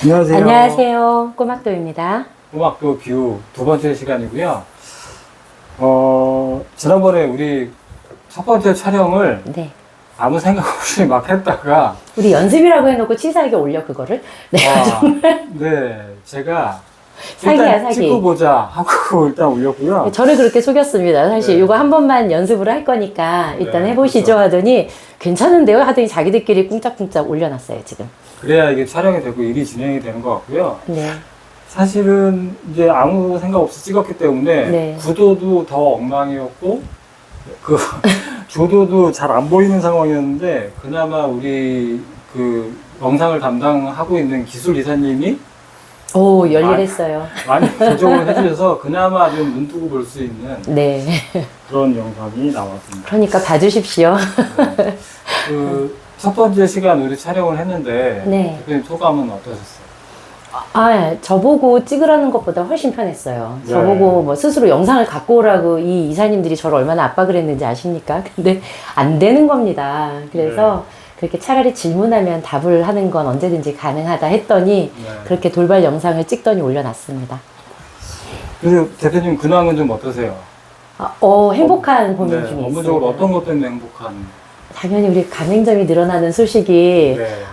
안녕하세요. 안녕하세요. 꼬막도입니다. 꼬막도 뷰 두 번째 시간이고요. 지난번에 우리 첫 번째 촬영을 네. 아무 생각 없이 막 했다가 우리 연습이라고 해놓고 치사하게 올려 그거를. 네. 정말 네, 제가 사기야, 일단 사기. 찍고 보자 하고 일단 올렸고요. 저를 그렇게 속였습니다. 사실 네. 이거 한 번만 연습으로 할 거니까 일단 네, 해보시죠 그렇죠. 하더니 괜찮은데요? 하더니 자기들끼리 꿍짝꿍짝 올려놨어요 지금. 그래야 이게 촬영이 되고 일이 진행이 되는 것 같고요. 네. 사실은 이제 아무 생각 없이 찍었기 때문에 네. 구도도 더 엉망이었고 그 조도도 잘 안 보이는 상황이었는데 그나마 우리 그 영상을 담당하고 있는 기술 이사님이 오 열일했어요. 많이 조정을 해주셔서 그나마 좀 눈뜨고 볼 수 있는 네. 그런 영상이 나왔습니다. 그러니까 봐주십시오. 네. 그 첫 번째 시간 우리 촬영을 했는데 네. 대표님 소감은 어떠셨어요? 아, 저보고 찍으라는 것보다 훨씬 편했어요. 네. 저보고 뭐 스스로 영상을 갖고 오라고 이 이사님들이 저를 얼마나 압박을 했는지 아십니까? 근데 안 되는 겁니다. 그래서 그렇게 차라리 질문하면 답을 하는 건 언제든지 가능하다 했더니 네. 그렇게 돌발 영상을 찍더니 올려놨습니다. 그래서 대표님 근황은 좀 어떠세요? 행복한 고민 중에 있어요. 업무적으로 어떤 것 때문에 행복한? 당연히 우리 가맹점이 늘어나는 소식이 네.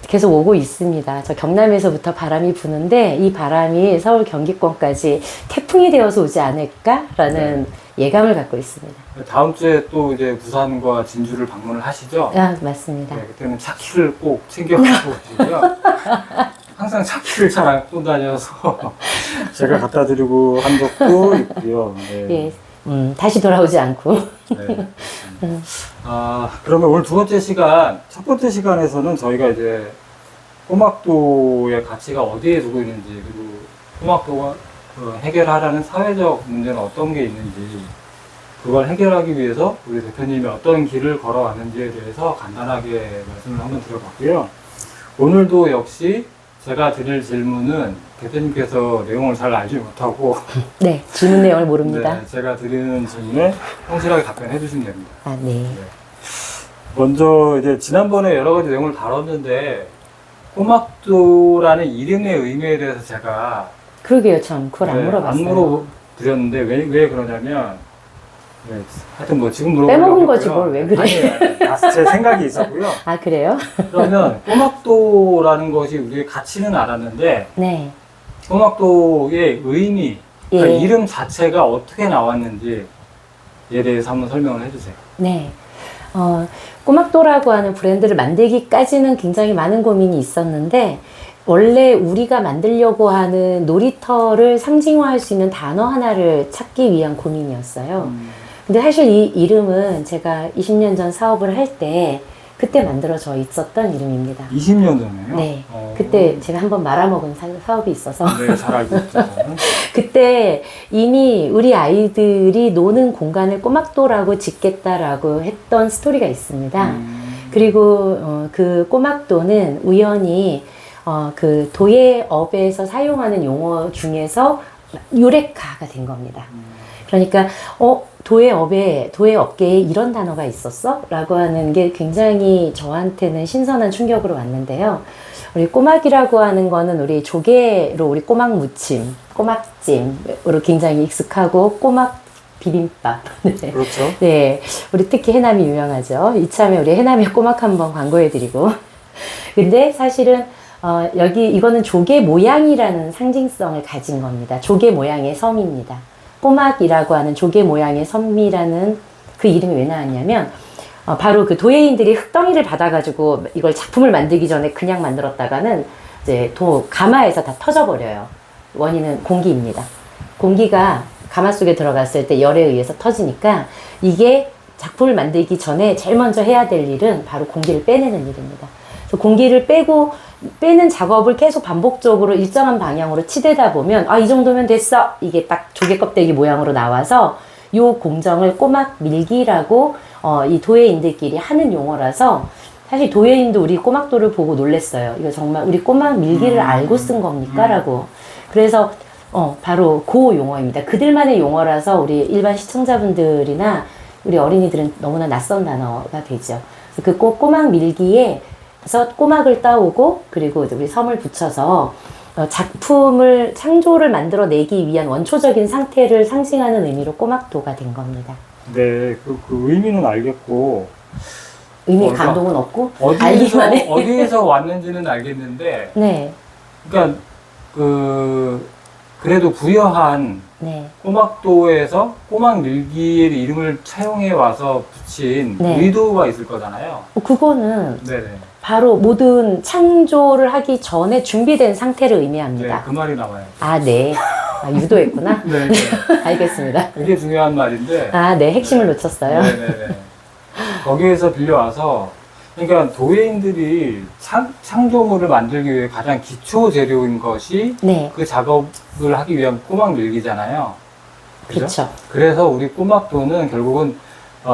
계속 오고 있습니다. 저 경남에서부터 바람이 부는데 이 바람이 서울 경기권까지 태풍이 되어서 오지 않을까라는 예감을 갖고 있습니다. 다음 주에 또 이제 부산과 진주를 방문을 하시죠? 아, 맞습니다. 네, 그때는 차키를 꼭 챙겨가고 오시고요. 항상 차키를 잘 안 갖고 다녀서 제가 갖다 드리고 한 적도 있고요. 네. 예, 다시 돌아오지 않고. 네. 그러면 오늘 두 번째 시간, 첫 번째 시간에서는 저희가 이제 꼬막도의 가치가 어디에 두고 있는지, 그리고 꼬막도가 해결하라는 사회적 문제는 어떤 게 있는지, 그걸 해결하기 위해서 우리 대표님이 어떤 길을 걸어왔는지에 대해서 간단하게 말씀을 한번 드려봤고요. 오늘도 역시 제가 드릴 질문은 대표님께서 내용을 잘 알지 못하고 네, 질문 내용을 모릅니다. 네, 제가 드리는 질문에 성실하게 답변해 주시면 됩니다. 아, 네. 먼저 이제 지난번에 여러 가지 내용을 다뤘는데 꼬막도라는 이름의 의미에 대해서 제가 그러게요, 참. 그걸 안 물어봤어요. 안 물어드렸는데 왜 그러냐면 네, 하여튼 뭐 지금 물어보려고 빼먹은 거지, 했고요. 뭘 왜 그래. 아니, 제 생각이 있었고요. 아, 그래요? 그러면 꼬막도라는 것이 우리의 가치는 알았는데 네. 꼬막도의 의미, 예. 그러니까 이름 자체가 어떻게 나왔는지에 대해서 한번 설명을 해주세요. 네. 꼬막도라고 하는 브랜드를 만들기까지는 굉장히 많은 고민이 있었는데, 원래 우리가 만들려고 하는 놀이터를 상징화할 수 있는 단어 하나를 찾기 위한 고민이었어요. 근데 사실 이 이름은 제가 20년 전 사업을 할 때, 그때 만들어져 있었던 이름입니다. 20년 전에요? 네. 그때 제가 한번 말아먹은 사업이 있어서. 네, 잘 알고 있죠. 그때 이미 우리 아이들이 노는 공간을 꼬막도라고 짓겠다라고 했던 스토리가 있습니다. 그리고 그 꼬막도는 우연히 그 도예업에서 사용하는 용어 중에서 유레카가 된 겁니다. 그러니까 도예업계에 이런 단어가 있었어? 라고 하는 게 굉장히 저한테는 신선한 충격으로 왔는데요. 우리 꼬막이라고 하는 거는 우리 조개로 우리 꼬막 무침, 꼬막찜으로 굉장히 익숙하고 꼬막 비빔밥. 네. 그렇죠. 네. 우리 특히 해남이 유명하죠. 이참에 우리 해남의 꼬막 한번 광고해드리고. 근데 사실은 이거는 조개 모양이라는 상징성을 가진 겁니다. 조개 모양의 섬입니다. 꼬막이라고 하는 조개 모양의 섬이라는 그 이름이 왜 나왔냐면, 바로 그 도예인들이 흙덩이를 받아가지고 이걸 작품을 만들기 전에 그냥 만들었다가는 이제 가마에서 다 터져버려요. 원인은 공기입니다. 공기가 가마 속에 들어갔을 때 열에 의해서 터지니까 이게 작품을 만들기 전에 제일 먼저 해야 될 일은 바로 공기를 빼내는 일입니다. 그래서 공기를 빼는 작업을 계속 반복적으로 일정한 방향으로 치대다 보면 이 정도면 됐어. 이게 딱 조개 껍데기 모양으로 나와서 요 공정을 꼬막 밀기라고 이 도예인들끼리 하는 용어라서 사실 도예인도 우리 꼬막도를 보고 놀랬어요. 이거 정말 우리 꼬막 밀기를 알고 쓴 겁니까? 라고. 그래서 바로 그 용어입니다. 그들만의 용어라서 우리 일반 시청자분들이나 우리 어린이들은 너무나 낯선 단어가 되죠. 그래서 그 꼬막 밀기에서 꼬막을 따오고 그리고 이제 우리 섬을 붙여서 작품을 창조를 만들어내기 위한 원초적인 상태를 상징하는 의미로 꼬막도가 된 겁니다. 네, 그 의미는 알겠고 의미 그러니까 감동은 없고 알기만 해. 어디에서 왔는지는 알겠는데, 네, 그러니까 그래도 부여한 네, 꼬막도에서 꼬막 밀기의 이름을 차용해 와서 붙인 네. 의도가 있을 거잖아요. 그거는 네네. 바로 모든 창조를 하기 전에 준비된 상태를 네, 의미합니다. 그 말이 나와요. 아, 네. 아, 유도했구나. 네, 네. 알겠습니다. 되게 중요한 말인데. 아, 네. 핵심을 놓쳤어요. 네네네. 거기에서 빌려와서, 그러니까 도예인들이 창조물을 만들기 위해 가장 기초 재료인 것이 네. 그 작업을 하기 위한 꼬막 밀기잖아요. 그죠? 그렇죠. 그래서 우리 꼬막도는 결국은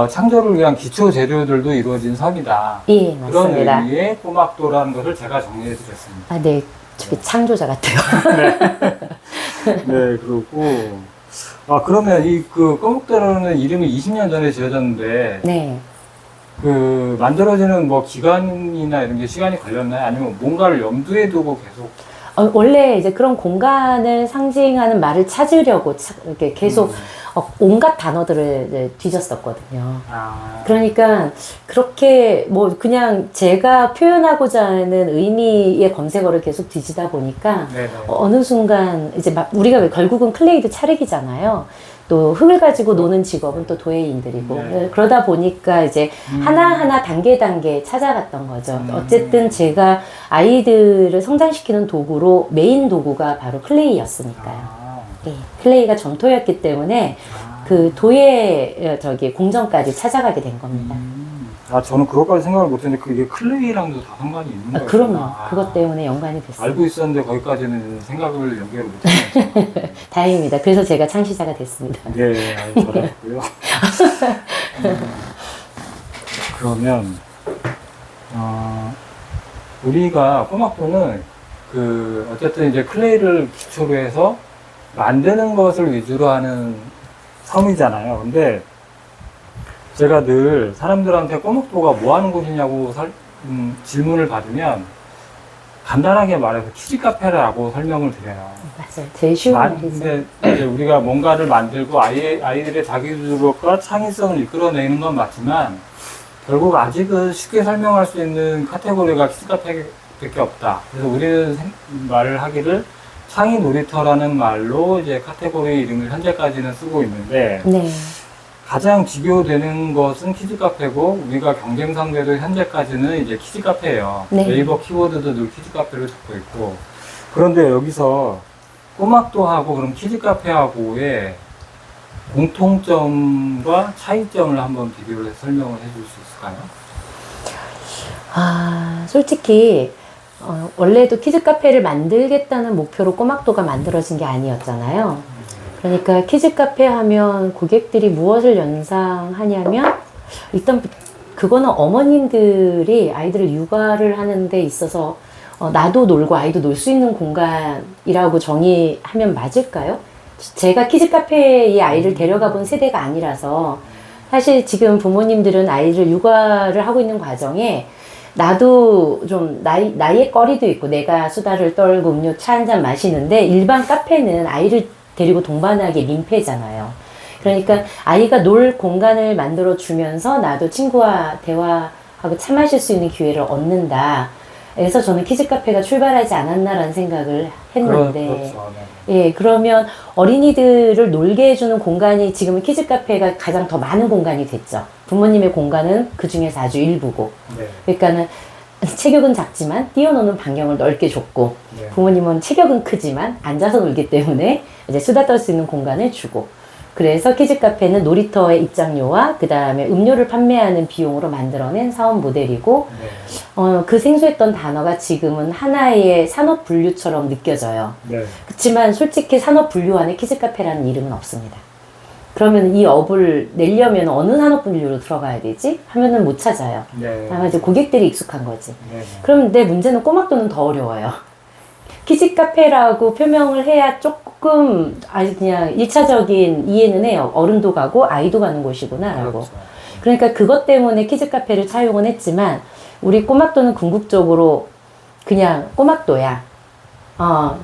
창조를 위한 기초 재료들도 이루어진 섬이다. 예, 그런 맞습니다. 의미의 꼬막도라는 것을 제가 정리해 드렸습니다. 아, 네. 저기 창조자 같아요. 네, 그렇고. 그러면 그 꼬막도라는 이름이 20년 전에 지어졌는데, 네. 만들어지는 뭐 기간이나 이런 게 시간이 걸렸나요? 아니면 뭔가를 염두에 두고 계속? 원래 이제 그런 공간을 상징하는 말을 찾으려고 이렇게 계속 온갖 단어들을 이제 뒤졌었거든요. 그러니까 그렇게 뭐 그냥 제가 표현하고자 하는 의미의 검색어를 계속 뒤지다 보니까 네네. 어느 순간 이제 막 우리가 왜 결국은 클레이도 차르기잖아요. 또 흙을 가지고 노는 직업은 또 도예인들이고 네. 그러다 보니까 이제 하나하나 단계 찾아갔던 거죠. 어쨌든 제가 아이들을 성장시키는 도구로 메인 도구가 바로 클레이였으니까요. 예, 클레이가 점토였기 때문에 그 도예 공정까지 찾아가게 된 겁니다. 저는 그것까지 생각을 못했는데 그게 클레이랑도 다 상관이 있는 거예요. 그럼요. 그것 때문에 연관이 됐어요. 알고 있었는데 거기까지는 생각을 연결을 못했어요. 다행입니다. 그래서 제가 창시자가 됐습니다. 네, 잘했고요. 그러면 우리가 꼬막도는 어쨌든 이제 클레이를 기초로 해서 만드는 것을 위주로 하는 섬이잖아요. 근데 제가 늘 사람들한테 꼬막도가 뭐 하는 곳이냐고 질문을 받으면 간단하게 말해서 키즈 카페라고 설명을 드려요. 맞아요. 제일 쉬운 말이죠. 근데 이제 우리가 뭔가를 만들고 아이들의 자기주도력과 창의성을 이끌어내는 건 맞지만 결국 아직은 쉽게 설명할 수 있는 카테고리가 키즈 카페밖에 없다. 그래서 우리는 말을 하기를 창의 놀이터라는 말로 이제 카테고리 이름을 현재까지는 쓰고 있는데 네. 가장 비교되는 것은 키즈 카페고 우리가 경쟁 상대도 현재까지는 이제 키즈 카페예요. 네. 네이버 키워드도 늘 키즈 카페를 적고 있고 그런데 여기서 꼬막도하고 그럼 키즈 카페하고의 공통점과 차이점을 한번 비교를 해서 설명을 해줄 수 있을까요? 솔직히 원래도 키즈 카페를 만들겠다는 목표로 꼬막도가 만들어진 게 아니었잖아요. 그러니까 키즈 카페 하면 고객들이 무엇을 연상하냐면 일단 그거는 어머님들이 아이들을 육아를 하는 데 있어서 나도 놀고 아이도 놀 수 있는 공간이라고 정의하면 맞을까요? 제가 키즈 카페에 아이를 데려가 본 세대가 아니라서 사실 지금 부모님들은 아이를 육아를 하고 있는 과정에 나도 좀 나이의 거리도 있고 내가 수다를 떨고 음료 차 한 잔 마시는데 일반 카페는 아이를 데리고 동반하기 민폐잖아요. 그러니까 아이가 놀 공간을 만들어 주면서 나도 친구와 대화하고 차 마실 수 있는 기회를 얻는다. 그래서 저는 키즈 카페가 출발하지 않았나라는 생각을 했는데 그렇죠. 예, 그러면 어린이들을 놀게 해주는 공간이 지금은 키즈 카페가 가장 더 많은 공간이 됐죠. 부모님의 공간은 그 중에서 아주 일부고. 네. 그러니까는 체격은 작지만 뛰어노는 반경을 넓게 줬고, 네. 부모님은 체격은 크지만 앉아서 놀기 때문에 이제 수다 떨 수 있는 공간을 주고. 그래서 키즈 카페는 놀이터의 입장료와 그 다음에 음료를 판매하는 비용으로 만들어낸 사업 모델이고, 네. 그 생소했던 단어가 지금은 하나의 산업 분류처럼 느껴져요. 네. 그렇지만 솔직히 산업 분류 안에 키즈 카페라는 이름은 없습니다. 그러면 이 업을 내려면 어느 산업 분류로 들어가야 되지? 하면은 못 찾아요. 네. 아마 이제 고객들이 익숙한 거지. 네. 그럼 내 문제는 꼬막도는 더 어려워요. 키즈 카페라고 표명을 해야 조금 아직 그냥 1차적인 이해는 해요. 어른도 가고 아이도 가는 곳이구나라고. 그렇죠. 그러니까 그것 때문에 키즈 카페를 차용은 했지만 우리 꼬막도는 궁극적으로 그냥 꼬막도야.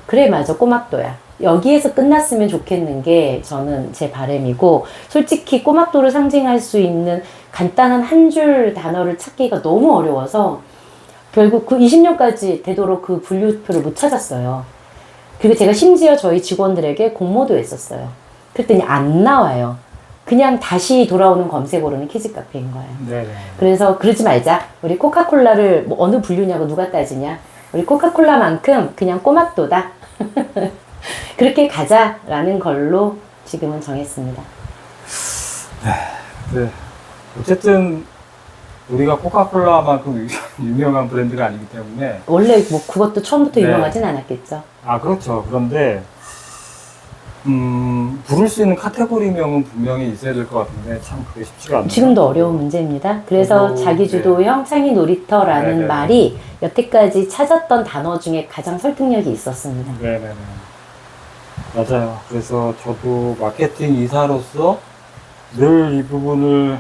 그래 맞아 꼬막도야. 여기에서 끝났으면 좋겠는 게 저는 제 바람이고 솔직히 꼬막도를 상징할 수 있는 간단한 한 줄 단어를 찾기가 너무 어려워서 결국 그 20년까지 되도록 그 분류표를 못 찾았어요. 그리고 제가 심지어 저희 직원들에게 공모도 했었어요. 그랬더니 안 나와요. 그냥 다시 돌아오는 검색어로는 키즈 카페인 거예요. 네네. 그래서 그러지 말자. 우리 코카콜라를 뭐 어느 분류냐고 누가 따지냐. 우리 코카콜라만큼 그냥 꼬막도다. 그렇게 가자라는 걸로 지금은 정했습니다. 네. 어쨌든 우리가 코카콜라만큼 유명한 브랜드가 아니기 때문에 원래 뭐 그것도 처음부터 네. 유명하진 않았겠죠. 그렇죠. 그런데 부를 수 있는 카테고리명은 분명히 있어야 될 것 같은데 참 그게 쉽지가 않네요. 지금도 어려운 문제입니다. 그래서 그리고, 자기주도형 창의 놀이터라는 네네. 말이 여태까지 찾았던 단어 중에 가장 설득력이 있었습니다. 네네네. 맞아요. 그래서 저도 마케팅 이사로서 늘 이 부분을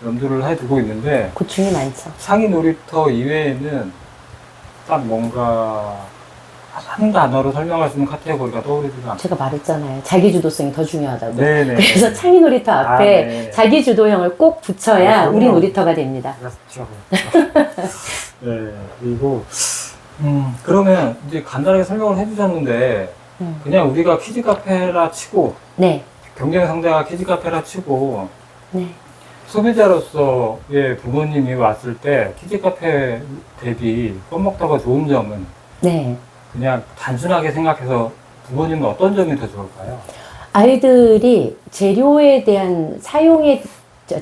염두를 해두고 있는데 고충이 많죠. 창의 놀이터 이외에는 딱 뭔가 한 단어로 설명할 수 있는 카테고리가 떠오르지가 않아요. 제가 말했잖아요. 자기주도성이 더 중요하다고. 네네. 그래서 창의 놀이터 앞에 네. 자기주도형을 꼭 붙여야 네, 우리 그럼요. 놀이터가 됩니다. 그렇죠. 네. 그리고 그러면 이제 간단하게 설명을 해주셨는데 음. 그냥 우리가 키즈 카페라 치고 네. 경쟁 상대가 키즈 카페라 치고 네. 소비자로서의 부모님이 왔을 때 키즈 카페 대비 꺼먹다가 좋은 점은 네. 그냥 단순하게 생각해서 부모님은 어떤 점이 더 좋을까요? 아이들이 재료에 대한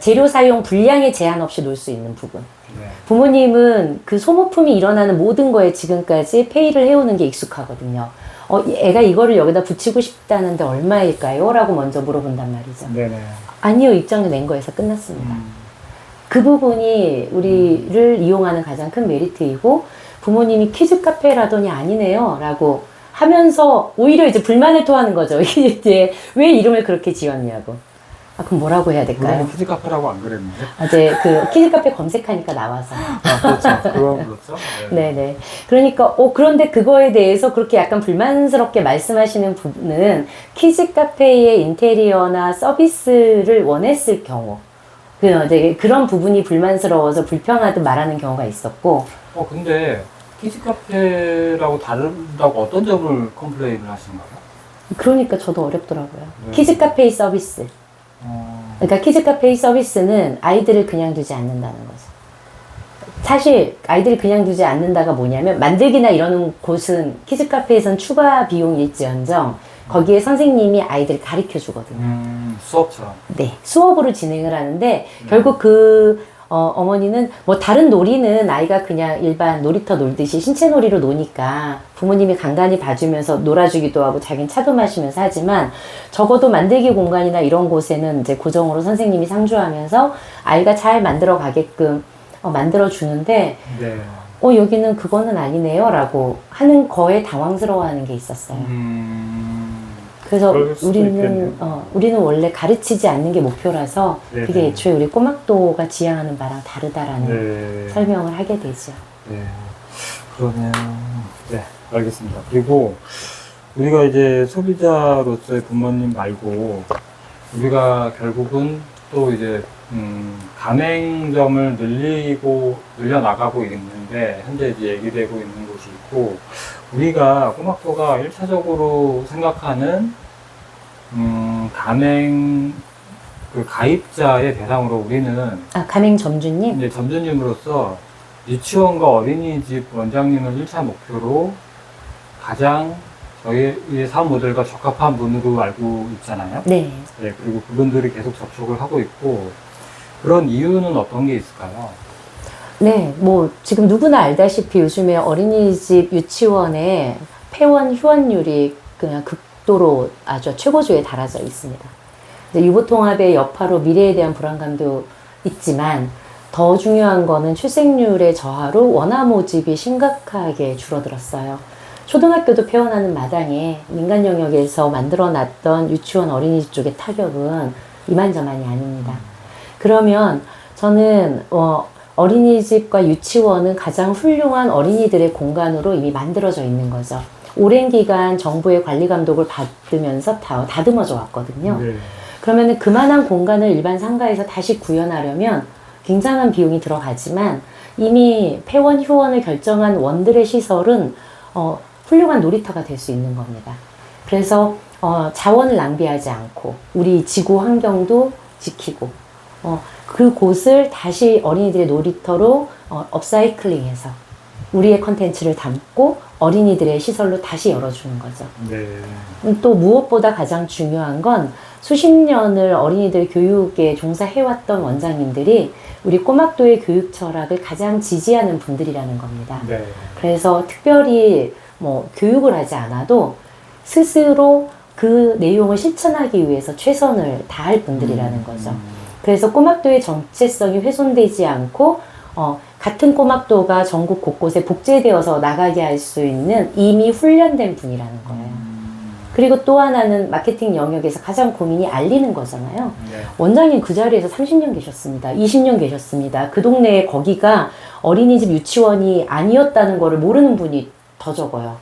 재료 사용 분량에 제한 없이 놀 수 있는 부분. 네. 부모님은 그 소모품이 일어나는 모든 거에 지금까지 페이를 해오는 게 익숙하거든요. 애가 이거를 여기다 붙이고 싶다는데 얼마일까요? 라고 먼저 물어본단 말이죠. 네네. 아니요, 입장을 낸 거에서 끝났습니다. 그 부분이 우리를 이용하는 가장 큰 메리트이고 부모님이 키즈 카페라더니 아니네요 라고 하면서 오히려 이제 불만을 토하는 거죠. 이제 왜 이름을 그렇게 지었냐고. 그럼 뭐라고 해야 될까요? 우리는 키즈 카페라고 안 그랬는데. 어제 그 키즈 카페 검색하니까 나와서. 그렇죠. 그건 그렇죠. 네. 네네. 그러니까, 그런데 그거에 대해서 그렇게 약간 불만스럽게 말씀하시는 분은 키즈 카페의 인테리어나 서비스를 원했을 경우, 그런 부분이 불만스러워서 불평하듯 말하는 경우가 있었고, 근데 키즈 카페라고 다르다고 어떤 점을 컴플레인을 하신가요? 그러니까 저도 어렵더라고요. 네. 키즈 카페의 서비스. 어, 그러니까 키즈 카페의 서비스는 아이들을 그냥 두지 않는다는 거죠. 사실 아이들을 그냥 두지 않는다가 뭐냐면 만들기나 이러는 곳은 키즈 카페에선 추가 비용일지언정 거기에 선생님이 아이들을 가르쳐 주거든요. 수업처럼. 네, 수업으로 진행을 하는데 결국 어머니는 뭐 다른 놀이는 아이가 그냥 일반 놀이터 놀듯이 신체 놀이로 노니까 부모님이 간간히 봐주면서 놀아주기도 하고 자기는 차도 마시면서 하지만 적어도 만들기 공간이나 이런 곳에는 이제 고정으로 선생님이 상주하면서 아이가 잘 만들어 가게끔 만들어 주는데 네. 여기는 그거는 아니네요 라고 하는 거에 당황스러워하는 게 있었어요. 그래서 그럴 수도 우리는 원래 가르치지 않는 게 목표라서 네네. 그게 애초에 우리 꼬막도가 지향하는 바랑 다르다라는 네. 설명을 하게 되죠. 네. 그러면, 네, 알겠습니다. 그리고 우리가 이제 소비자로서의 부모님 말고 우리가 결국은 또 이제 가맹점을 늘려나가고 있는데 현재 이제 얘기되고 있는 곳이 있고 우리가 꼬막도가 1차적으로 생각하는 가맹 그 가입자의 대상으로 우리는 가맹점주님? 이제 점주님으로서 유치원과 어린이집 원장님을 1차 목표로 가장 저희의 사업 모델과 적합한 분으로 알고 있잖아요. 네. 네, 그리고 그분들이 계속 접촉을 하고 있고 그런 이유는 어떤 게 있을까요? 네, 뭐 지금 누구나 알다시피 요즘에 어린이집 유치원의 폐원 휴원율이 그냥 극도로 아주 최고조에 달하져 있습니다. 유보통합의 여파로 미래에 대한 불안감도 있지만 더 중요한 거는 출생률의 저하로 원화 모집이 심각하게 줄어들었어요. 초등학교도 폐원하는 마당에 민간 영역에서 만들어놨던 유치원 어린이집 쪽의 타격은 이만저만이 아닙니다. 그러면 저는 어린이집과 유치원은 가장 훌륭한 어린이들의 공간으로 이미 만들어져 있는 거죠. 오랜 기간 정부의 관리 감독을 받으면서 다듬어져 왔거든요. 네. 그러면 그만한 공간을 일반 상가에서 다시 구현하려면 굉장한 비용이 들어가지만 이미 폐원 휴원을 결정한 원들의 시설은 훌륭한 놀이터가 될 수 있는 겁니다. 그래서 자원을 낭비하지 않고 우리 지구 환경도 지키고 그곳을 다시 어린이들의 놀이터로 업사이클링해서 우리의 컨텐츠를 담고 어린이들의 시설로 다시 열어주는 거죠. 네. 또 무엇보다 가장 중요한 건 수십 년을 어린이들 교육에 종사해왔던 원장님들이 우리 꼬막도의 교육 철학을 가장 지지하는 분들이라는 겁니다. 네. 그래서 특별히 뭐 교육을 하지 않아도 스스로 그 내용을 실천하기 위해서 최선을 다할 분들이라는 거죠. 그래서 꼬막도의 정체성이 훼손되지 않고 같은 꼬막도가 전국 곳곳에 복제되어서 나가게 할 수 있는 이미 훈련된 분이라는 거예요. 그리고 또 하나는 마케팅 영역에서 가장 고민이 알리는 거잖아요. 네. 원장님 그 자리에서 30년 계셨습니다. 20년 계셨습니다. 그 동네에 거기가 어린이집 유치원이 아니었다는 거를 모르는 분이 더 적어요.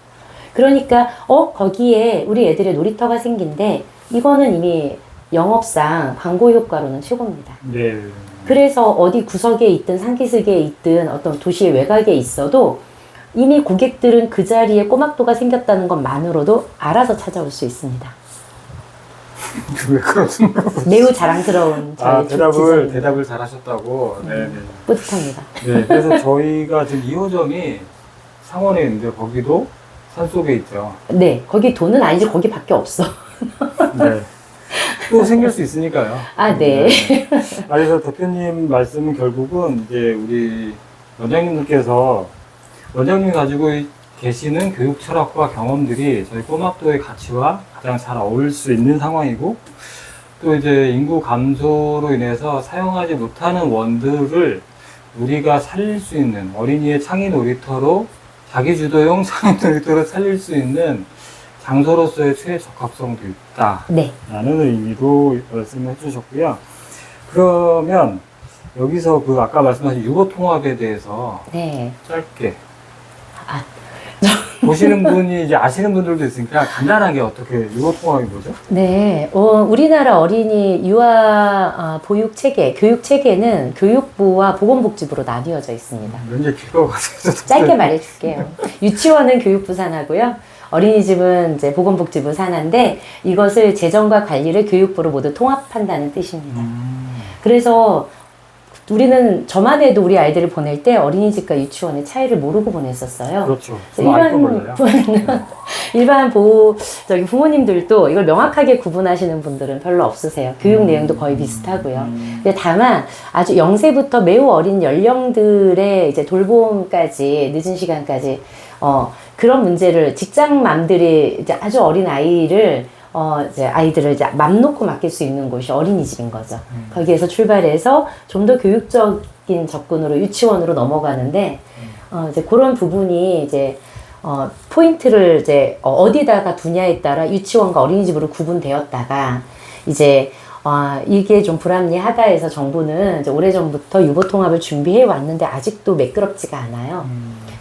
그러니까 거기에 우리 애들의 놀이터가 생긴데 이거는 이미 영업상 광고 효과로는 최고입니다. 네. 그래서 어디 구석에 있든 산기슭에 있든 어떤 도시의 외곽에 있어도 이미 고객들은 그 자리에 꼬막도가 생겼다는 것만으로도 알아서 찾아올 수 있습니다. 왜 그러시는 거예요? 매우 자랑스러운 저희 대답을 잘하셨다고. 네. 뿌듯합니다. 네. 그래서 저희가 지금 2호점이 상원에 있는데 거기도 산속에 있죠. 네, 거기 돈은 아니지 거기밖에 없어. 네. 또 생길 수 있으니까요. 아, 네. 그래서 대표님 말씀은 결국은 이제 우리 원장님들께서 원장님이 가지고 계시는 교육 철학과 경험들이 저희 꼬막도의 가치와 가장 잘 어울릴 수 있는 상황이고, 또 이제 인구 감소로 인해서 사용하지 못하는 원들을 우리가 살릴 수 있는 어린이의 창의 놀이터로 자기주도형 창의 놀이터로 살릴 수 있는 장소로서의 최적합성도 있다. 네. 라는 의미로 말씀을 해주셨고요. 그러면 여기서 그 아까 말씀하신 유보통합에 대해서 네. 짧게 아, 보시는 분이 이제 아시는 분들도 있으니까 간단하게 어떻게 유보통합이 뭐죠? 네. 우리나라 어린이 유아 보육 체계, 교육 체계는 교육부와 보건복지부로 나뉘어져 있습니다. 면제 길거 같아서 짧게 말해줄게요. 유치원은 교육부 산하고요. 어린이집은 이제 보건복지부 산하인데 이것을 재정과 관리를 교육부로 모두 통합한다는 뜻입니다. 그래서 우리는 저만 해도 우리 아이들을 보낼 때 어린이집과 유치원의 차이를 모르고 보냈었어요. 그렇죠. 몰라요. 일반 부모님들도 이걸 명확하게 구분하시는 분들은 별로 없으세요. 교육 내용도 거의 비슷하고요. 근데 다만 아주 0세부터 매우 어린 연령들의 이제 돌봄까지 늦은 시간까지 그런 문제를 직장맘들이 이제 아주 어린 아이를 이제 아이들을 이제 맘 놓고 맡길 수 있는 곳이 어린이집인 거죠. 거기에서 출발해서 좀 더 교육적인 접근으로 유치원으로 넘어가는데, 이제 그런 부분이 이제, 포인트를 이제, 어디다가 두냐에 따라 유치원과 어린이집으로 구분되었다가, 이제, 이게 좀 불합리하다 해서 정부는 이제 오래전부터 유보통합을 준비해 왔는데 아직도 매끄럽지가 않아요.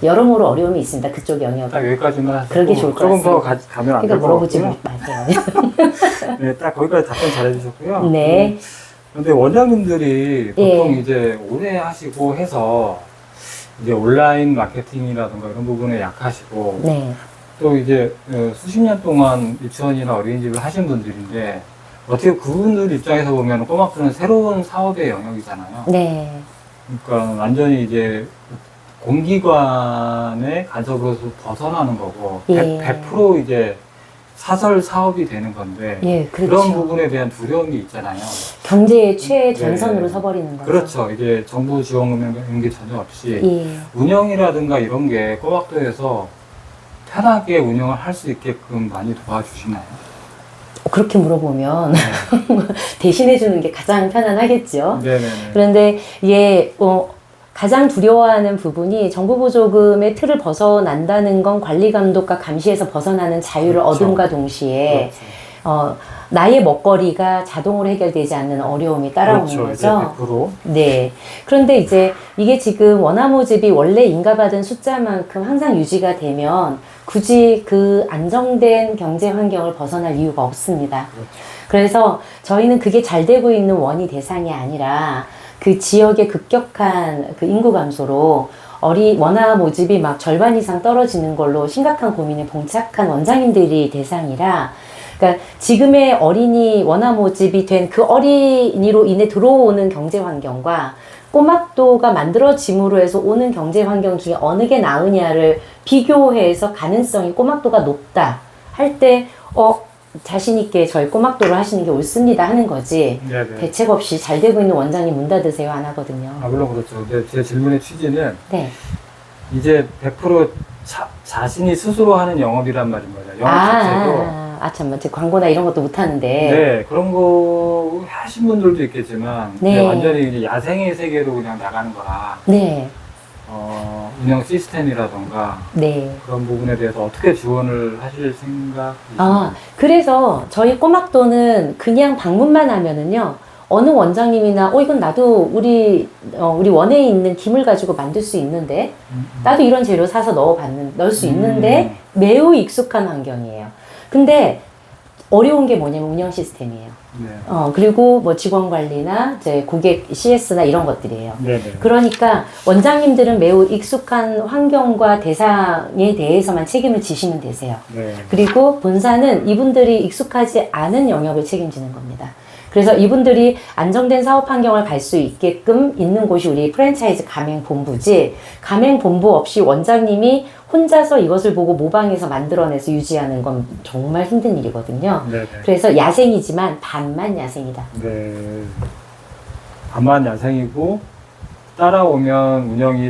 여러모로 어려움이 있습니다. 그쪽 영역은. 딱 여기까지만 하시고 그러게 좋을 것 조금 더 같습니다. 가면 안 그러니까 될 것 물어보지 같고요. 마세요. 네, 딱 거기까지 답변 잘해주셨고요. 네. 그런데 원장님들이 보통 예. 이제 오래 하시고 해서 이제 온라인 마케팅이라든가 이런 부분에 약하시고 네. 또 이제 수십 년 동안 유치원이나 어린이집을 하신 분들인데 어떻게 그분들 입장에서 보면 꼬막도는 새로운 사업의 영역이잖아요. 네. 그러니까 완전히 이제 공기관의 간섭으로서 벗어나는 거고 예. 100% 이제 사설 사업이 되는 건데 예, 그런 그렇죠. 부분에 대한 두려움이 있잖아요. 경제의 최전선으로 네. 서버리는 거죠. 그렇죠. 이게 정부 지원금 이런 게 전혀 없이 예. 운영이라든가 이런 게 꼬막도에서 편하게 운영을 할 수 있게끔 많이 도와주시나요? 그렇게 물어보면 대신해 주는 게 가장 편안하겠죠. 네네. 그런데 이게 가장 두려워하는 부분이 정부 보조금의 틀을 벗어난다는 건 관리 감독과 감시에서 벗어나는 자유를 그렇죠. 얻음과 동시에 그렇죠. 나의 먹거리가 자동으로 해결되지 않는 어려움이 따라오는 그렇죠. 거죠. 이제 100%. 네. 그런데 이제 이게 지금 원화 모집이 원래 인가받은 숫자만큼 항상 유지가 되면 굳이 그 안정된 경제 환경을 벗어날 이유가 없습니다. 그렇죠. 그래서 저희는 그게 잘 되고 있는 원이 대상이 아니라 그 지역의 급격한 그 인구 감소로 원화 모집이 막 절반 이상 떨어지는 걸로 심각한 고민에 봉착한 원장님들이 대상이라, 그러니까 지금의 어린이 원화 모집이 된 그 어린이로 인해 들어오는 경제 환경과 꼬막도가 만들어짐으로 해서 오는 경제 환경 중에 어느 게 나으냐를 비교해서 가능성이 꼬막도가 높다 할 때 자신 있게 저희 꼬막도를 하시는 게 옳습니다 하는 거지. 네네. 대책 없이 잘 되고 있는 원장님 문 닫으세요 안 하거든요. 물론 그렇죠. 근데 제 질문의 취지는 네. 이제 100% 자신이 스스로 하는 영업이란 말인 거죠. 영업 자체도. 참만, 제 광고나 이런 것도 못 하는데. 네, 그런 거 하신 분들도 있겠지만, 네. 네, 완전히 이제 야생의 세계로 그냥 나가는 거라, 네. 운영 시스템이라던가, 네. 그런 부분에 대해서 어떻게 지원을 하실 생각이신가요? 그래서 저희 꼬막도는 그냥 방문만 하면은요, 어느 원장님이나, 이건 나도 우리 원에 있는 김을 가지고 만들 수 있는데, 나도 이런 재료 사서 넣을 수 있는데, 매우 익숙한 환경이에요. 근데 어려운 게 뭐냐면 운영 시스템이에요. 네. 그리고 뭐 직원 관리나 이제 고객 CS나 이런 것들이에요. 네네. 그러니까 원장님들은 매우 익숙한 환경과 대상에 대해서만 책임을 지시면 되세요. 네. 그리고 본사는 이분들이 익숙하지 않은 영역을 책임지는 겁니다. 그래서 이분들이 안정된 사업 환경을 갈 수 있게끔 있는 곳이 우리 프랜차이즈 가맹본부지, 가맹본부 없이 원장님이 혼자서 이것을 보고 모방해서 만들어내서 유지하는 건 정말 힘든 일이거든요. 네네. 그래서 야생이지만 반만 야생이다. 네. 반만 야생이고, 따라오면 운영이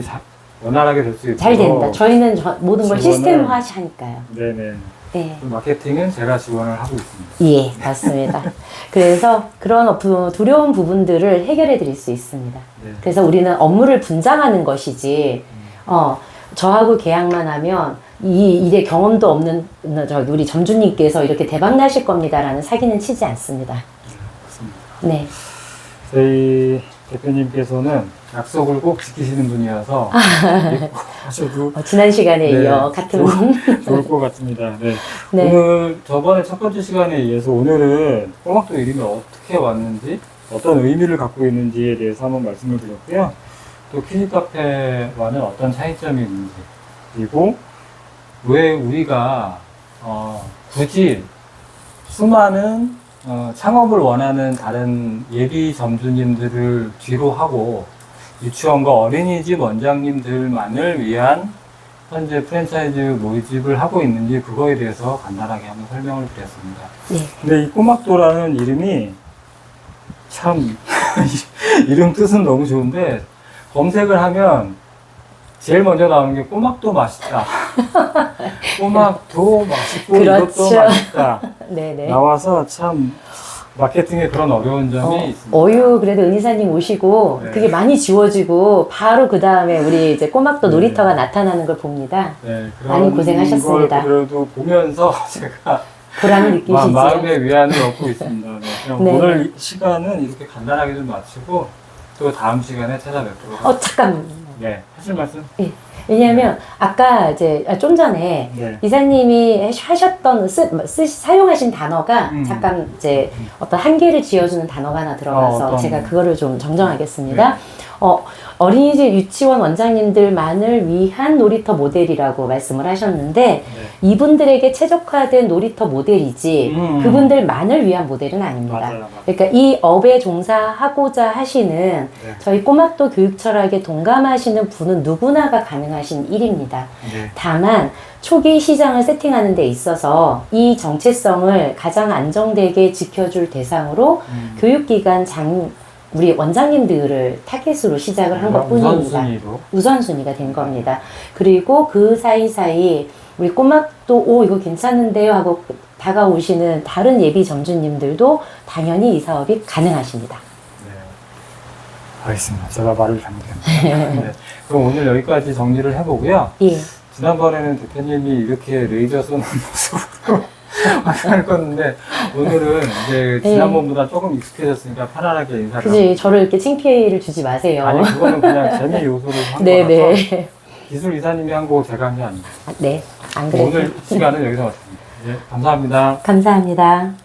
원활하게 될 수 있고. 잘 된다. 저희는 모든 걸 지원을- 시스템화 하니까요. 네네. 네. 마케팅은 제가 지원을 하고 있습니다. 예, 맞습니다. 그래서 그런 두려운 부분들을 해결해 드릴 수 있습니다. 네. 그래서 우리는 업무를 분장하는 것이지, 저하고 계약만 하면 이 일에 경험도 없는 우리 점주님께서 이렇게 대박 나실 겁니다라는 사기는 치지 않습니다. 맞습니다. 네. 저희 대표님께서는 약속을 꼭 지키시는 분이어서 믿고 하셔도 지난 시간에 네, 이어 같은 좋을 것 같습니다. 네. 네. 오늘 저번에 첫 번째 시간에 이어서 오늘은 꼬막도 이름이 어떻게 왔는지, 어떤 의미를 갖고 있는지에 대해서 한번 말씀을 드렸고요. 또 퀴즈 카페와는 어떤 차이점이 있는지, 그리고 왜 우리가 굳이 수많은 창업을 원하는 다른 예비 점주님들을 뒤로 하고 유치원과 어린이집 원장님들만을 위한 현재 프랜차이즈 모집을 하고 있는지, 그거에 대해서 간단하게 한번 설명을 드렸습니다. 네. 근데 이 꼬막도라는 이름이 참 이름 뜻은 너무 좋은데 검색을 하면 제일 먼저 나오는 게 꼬막도 맛있다. 꼬막도 맛있고 그렇죠. 이것도 맛있다. 네네. 나와서 참 마케팅에 그런 어려운 점이 있습니다. 그래도 은희사님 오시고 네. 그게 많이 지워지고 바로 그 다음에 우리 이제 꼬막도 네. 놀이터가 나타나는 걸 봅니다. 네, 많이 고생하셨습니다. 그래도 보면서 제가 보람을 느끼시죠? 마음의 위안을 얻고 있습니다. 네, 그럼 네. 오늘 시간은 이렇게 간단하게 좀 마치고 또 다음 시간에 찾아뵙도록 하겠습니다. 잠깐. 네, 하실 말씀? 예. 왜냐하면 아까 이제 좀 전에 네. 이사님이 하셨던 사용하신 단어가 음. 잠깐 이제 어떤 한계를 지어주는 단어가 하나 들어가서 어떤- 제가 그거를 좀 정정하겠습니다. 네. 어린이집 유치원 원장님들만을 위한 놀이터 모델이라고 말씀을 하셨는데 네. 이분들에게 최적화된 놀이터 모델이지 그분들만을 위한 모델은 아닙니다. 맞아요. 그러니까 이 업에 종사하고자 하시는 네. 저희 꼬막도 교육 철학에 동감하시는 분은 누구나가 가능하신 일입니다. 네. 다만 초기 시장을 세팅하는 데 있어서 이 정체성을 가장 안정되게 지켜줄 대상으로 교육기관 우리 원장님들을 타겟으로 시작을 한 것뿐입니다. 우선순위가 된 겁니다. 그리고 그 사이사이 우리 꼬막도 이거 괜찮은데요 하고 다가오시는 다른 예비 점주님들도 당연히 이 사업이 가능하십니다. 네. 알겠습니다. 제가 말을 잘못했네요. 네. 그럼 오늘 여기까지 정리를 해보고요. 예. 지난번에는 대표님이 이렇게 레이저 쏘는 모습으로 화장을 껐는데 오늘은 이제 지난번보다 조금 익숙해졌으니까 편안하게 인사를 그지, 저를 이렇게 창피해를 주지 마세요. 아니 그거는 그냥 재미 요소로 한 네네. 거라서 기술 이사님이 한 거고 제가 한 게 아니에요. 네, 안 그래도. 오늘 시간은 여기서 마칩니다. 네, 감사합니다. 감사합니다.